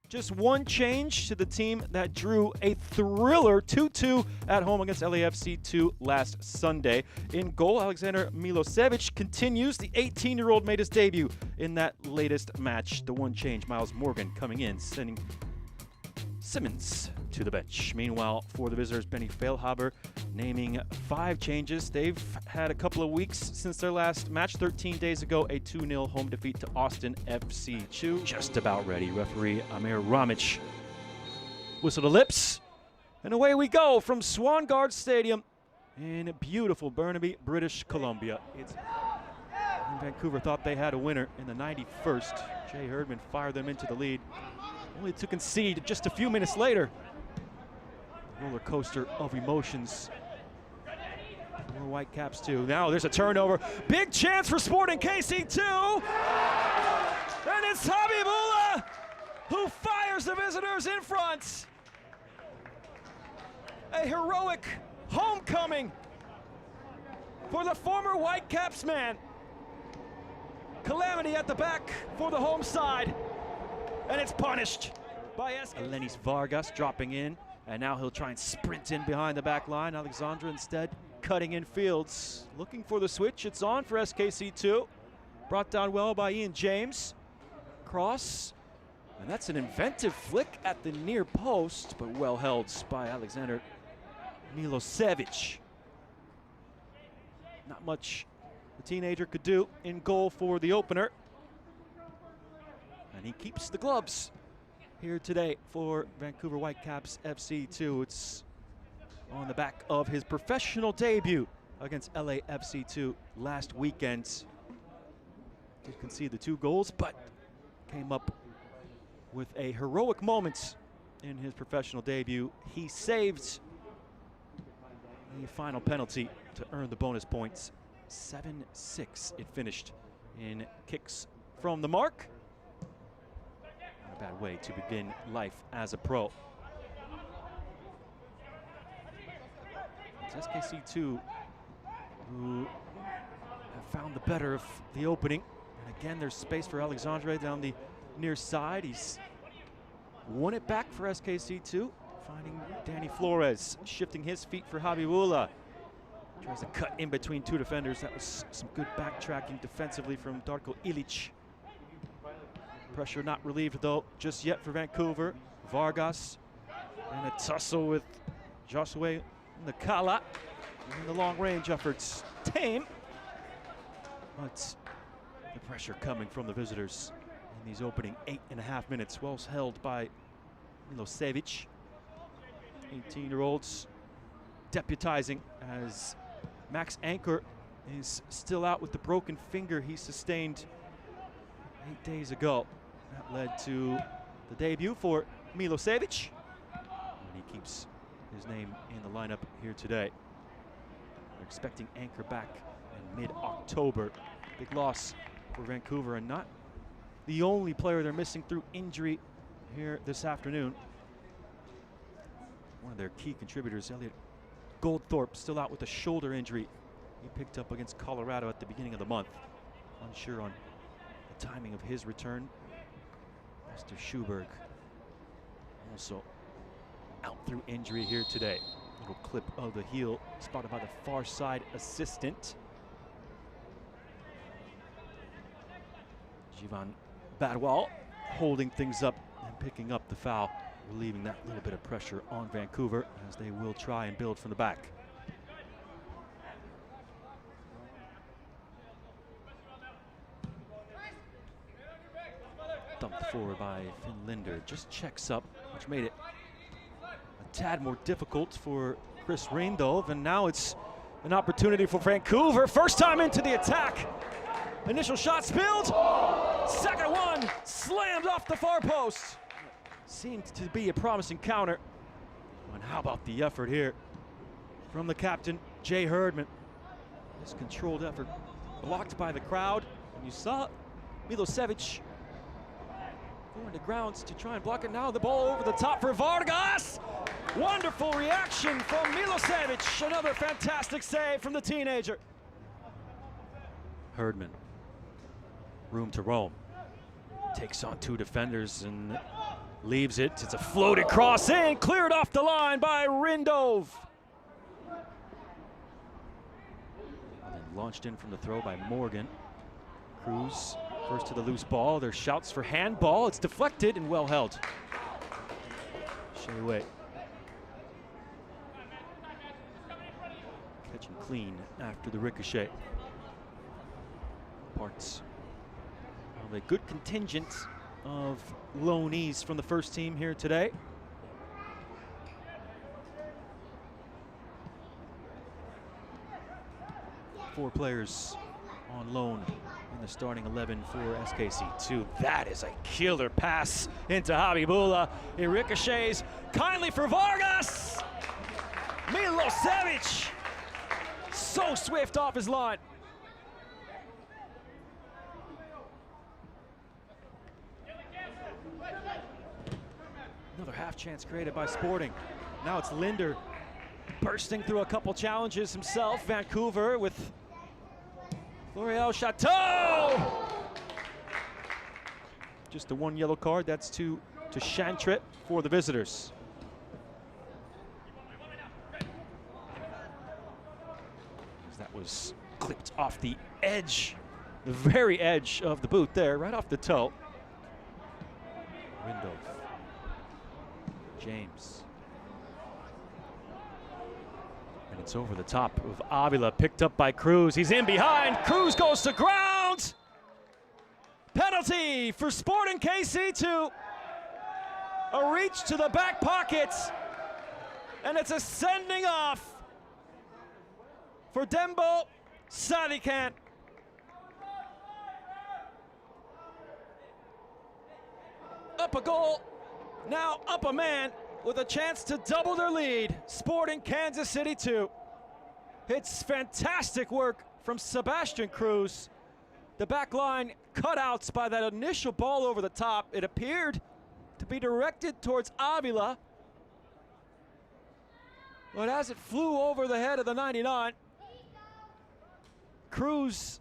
Just one change to the team that drew a thriller 2-2 at home against LAFC 2 last Sunday. In goal, Alexander Milosevic continues. The 18-year-old made his debut in that latest match. The one change, Miles Morgan coming in, sending Simmons to the bench. Meanwhile, for the visitors, Benny Feilhaber naming 5 changes. They've had a couple of weeks since their last match. 13 days ago, a 2-0 home defeat to Austin FC 2. Just about ready. Referee Amir Ramic whistle to lips. And away we go from Swangard Stadium in beautiful Burnaby, British Columbia. Vancouver thought they had a winner in the 91st. Jay Herdman fired them into the lead, only to concede just a few minutes later. Roller coaster of emotions for Whitecaps 2. Now there's a turnover. Big chance for Sporting KC2. And it's Habibullah who fires the visitors in front. A heroic homecoming for the former Whitecaps man. Calamity at the back for the home side. And it's punished by Alenis Vargas dropping in. And now he'll try and sprint in behind the back line. Alexandra instead cutting in fields. Looking for the switch. It's on for SKC2. Brought down well by Ian James. Cross. And that's an inventive flick at the near post, but well held by Alexander Milosevic. Not much the teenager could do in goal for the opener. And he keeps the gloves here today for Vancouver Whitecaps FC2. It's on the back of his professional debut against LAFC2 last weekend. Did concede the 2 goals, but came up with a heroic moment in his professional debut. He saved the final penalty to earn the bonus points. 7-6 it finished in kicks from the mark. Not a bad way to begin life as a pro. It's SKC2 who have found the better of the opening. And again, there's space for Alexandre down the near side. He's won it back for SKC2, finding Danny Flores, shifting his feet for Habibullah. Tries to cut in between 2 defenders. That was some good backtracking defensively from Darko Ilic. Pressure not relieved though just yet for Vancouver. Vargas and a tussle with Josue Nakala. And the long range efforts tame. But the pressure coming from the visitors in these opening 8.5 minutes. Well held by Milosevic. 18-year-olds deputizing as Max Anker is still out with the broken finger he sustained 8 days ago. That led to the debut for Milosevic. And he keeps his name in the lineup here today. They're expecting Anker back in mid-October. Big loss for Vancouver, and not the only player they're missing through injury here this afternoon. One of their key contributors, Elliot Goldthorpe, still out with a shoulder injury he picked up against Colorado at the beginning of the month. Unsure on the timing of his return. Mr. Schuberg also out through injury here today. Little clip of the heel spotted by the far side assistant. Jivan Badwal holding things up and picking up the foul, relieving that little bit of pressure on Vancouver as they will try and build from the back. Dumped forward by Finn Linder, just checks up, which made it a tad more difficult for Chris Reindove, and now it's an opportunity for Vancouver. First time into the attack. Initial shot spilled. Second one slammed off the far post. Seemed to be a promising counter. And how about the effort here from the captain, Jay Herdman. This controlled effort blocked by the crowd. And you saw Milosevic going to grounds to try and block it. Now the ball over the top for Vargas. Wonderful reaction from Milosevic. Another fantastic save from the teenager. Herdman, room to roam. Takes on 2 defenders and Leaves it. It's a floated cross in, cleared off the line by Rindov. And then launched in from the throw by Morgan. Cruz first to the loose ball. There's shouts for handball. It's deflected and well held. Shea Wei. Catching clean after the ricochet. Parts of a good contingent of loanees from the first team here today. Four players on loan in the starting 11 for SKC2. That is a killer pass into Habibullah. It ricochets kindly for Vargas. Milosevic, so swift off his line. Another half chance created by Sporting. Now it's Linder bursting through a couple challenges himself. Vancouver with L'Oreal Chateau. Just the one yellow card. That's to Chantret for the visitors. That was clipped off the edge, the very edge of the boot there, right off the toe. Rindov. James. And it's over the top of Avila, picked up by Cruz. He's in behind. Cruz goes to ground. Penalty for Sporting KC2. A reach to the back pocket. And it's a sending off for Dembo Sadikan. Up a goal. Now up a man with a chance to double their lead. Sporting Kansas City 2. It's fantastic work from Sebastian Cruz. The back line cutouts by that initial ball over the top. It appeared to be directed towards Avila. But as it flew over the head of the 99, Cruz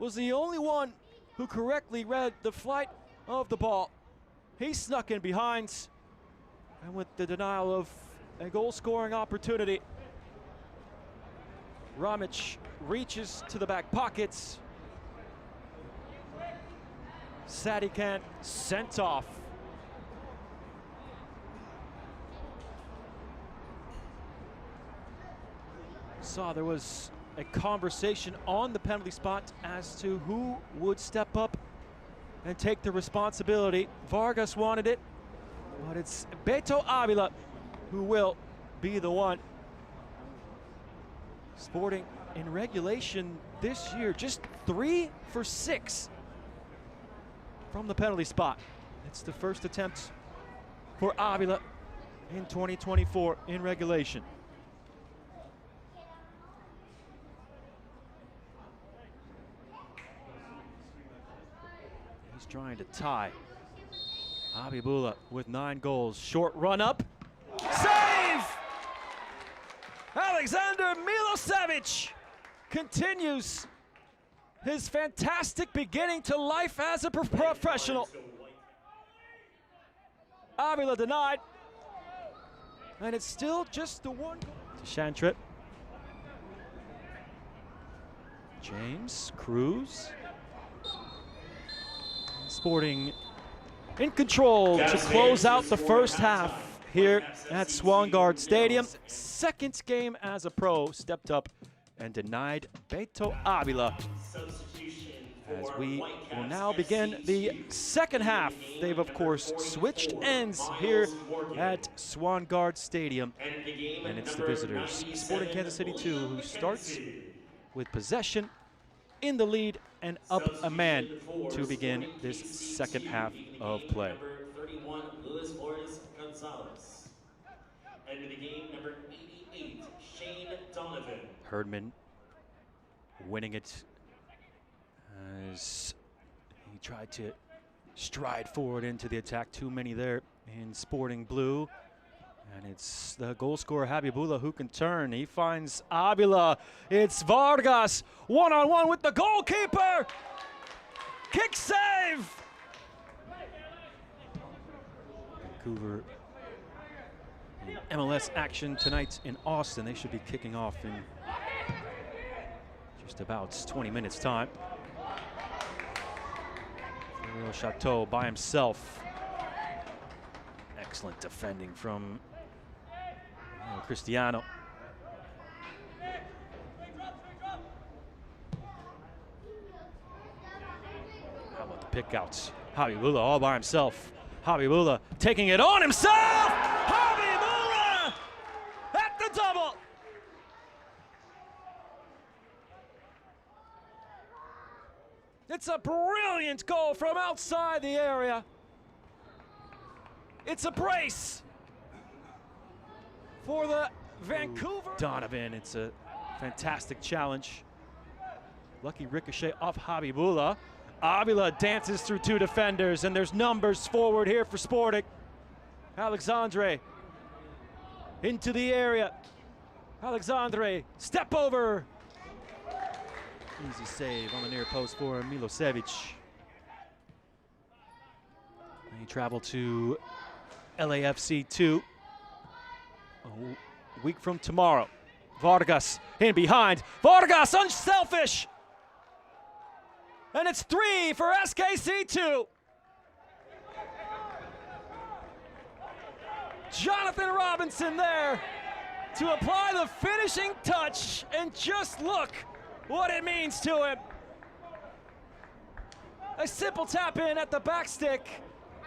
was the only one who correctly read the flight of the ball. He snuck in behind, and with the denial of a goal-scoring opportunity, Ramic reaches to the back pockets. Sadikan sent off. Saw there was a conversation on the penalty spot as to who would step up and take the responsibility. Vargas wanted it, but it's Beto Avila who will be the one. Sporting in regulation this year, just 3 for 6 from the penalty spot. It's the first attempt for Avila in 2024 in regulation. He's trying to tie. Habibullah with 9 goals. Short run up. Save! Alexander Milosevic continues his fantastic beginning to life as a professional. Avila denied. And it's still just the one goal. To Chantret. James, Cruz. Sporting in control to close out the first half here at Swangard Stadium. Second game as a pro, stepped up and denied Beto Avila. As we will now begin the second half. They've of course switched ends here at Swangard Stadium, and it's the visitors, Sporting Kansas City 2, who starts with possession, in the lead, and up a man to begin this second half of play. Number 31, Luis Flores Gonzalez. Enter the game, number 88, Shane Donovan. Herdman winning it as he tried to stride forward into the attack. Too many there in Sporting Blue. And it's the goal scorer, Habibullah, who can turn. He finds Avila. It's Vargas, one-on-one with the goalkeeper. Kick save. Vancouver in MLS action tonight in Austin. They should be kicking off in just about 20 minutes time. Real Chateau by himself. Excellent defending from Cristiano. How about the pickouts? Habibullah all by himself. Habibullah taking it on himself! Habibullah at the double! It's a brilliant goal from outside the area. It's a brace for the Vancouver. Donovan, it's a fantastic challenge. Lucky ricochet off Habibullah. Avila dances through two defenders, and there's numbers forward here for Sporting. Alexandre into the area. Alexandre, step over. Easy save on the near post for Milosevic. And he traveled to LAFC 2 a week from tomorrow. Vargas in behind. Vargas unselfish. And it's 3 for SKC2. Jonathan Robinson there to apply the finishing touch, and just look what it means to him. A simple tap in at the back stick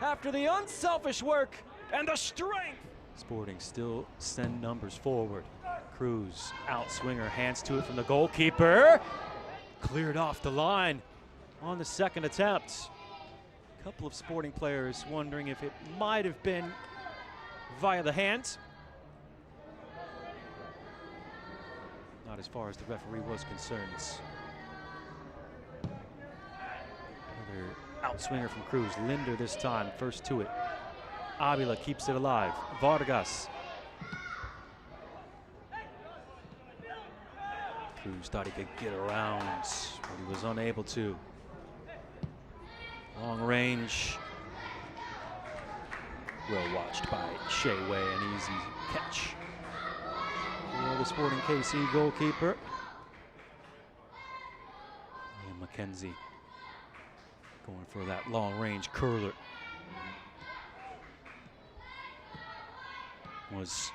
after the unselfish work and the strength. Sporting still send numbers forward. Cruz, outswinger, hands to it from the goalkeeper. Cleared off the line on the second attempt. A couple of Sporting players wondering if it might have been via the hand. Not as far as the referee was concerned. Another outswinger from Cruz. Linder this time, first to it. Avila keeps it alive. Vargas. Cruz thought he could get around, but he was unable to. Long range. Well watched by Shea Wei, an easy catch for the Sporting KC goalkeeper. And McKenzie going for that long range curler. Was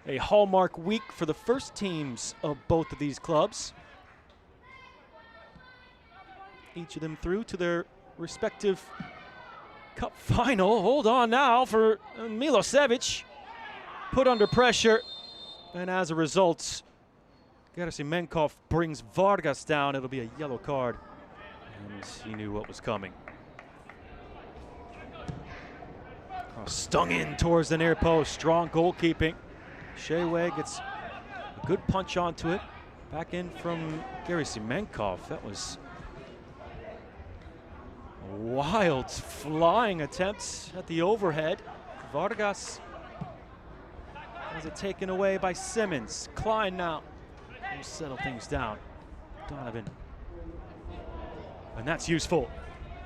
a hallmark week for the first teams of both of these clubs. Each of them through to their respective cup final. Hold on now for Milosevic. Put under pressure, and as a result, Gerasimenkov brings Vargas down. It'll be a yellow card, and he knew what was coming. Stung in towards the near post. Strong goalkeeping. Shea Wei gets a good punch onto it. Back in from Gerasimenkov. That was a wild flying attempt at the overhead. Vargas has it taken away by Simmons. Klein now will settle things down. Donovan. And that's useful.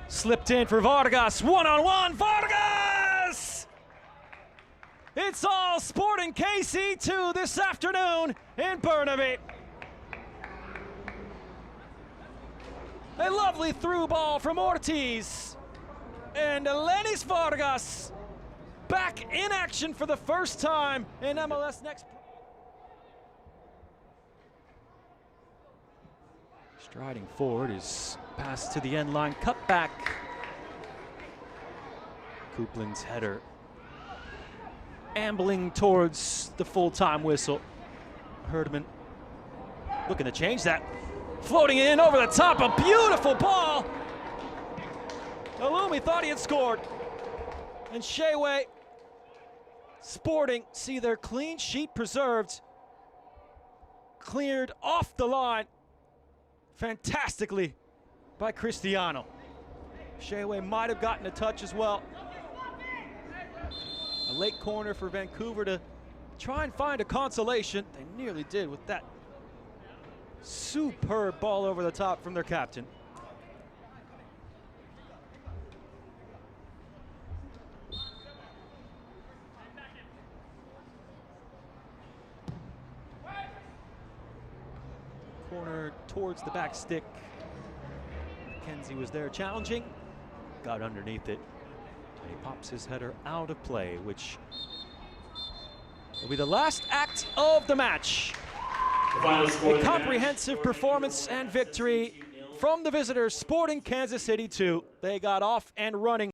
Slipped in for Vargas. One-on-one. Vargas! It's all Sporting KC2 this afternoon in Burnaby. A lovely through ball from Ortiz. And Lenis Vargas back in action for the first time in MLS Next. Striding forward is pass to the end line, cut back. Coupland's header ambling towards the full-time whistle. Herdman looking to change that. Floating in over the top, a beautiful ball. Alumi thought he had scored. And Shea Wei, Sporting see their clean sheet preserved. Cleared off the line fantastically by Cristiano. Shea Wei might have gotten a touch as well. A late corner for Vancouver to try and find a consolation. They nearly did with that superb ball over the top from their captain. towards the back stick. McKenzie was there challenging, got underneath it, and he pops his header out of play, which will be the last act of the match. A comprehensive performance and victory from the visitors, Sporting Kansas City 2. They got off and running.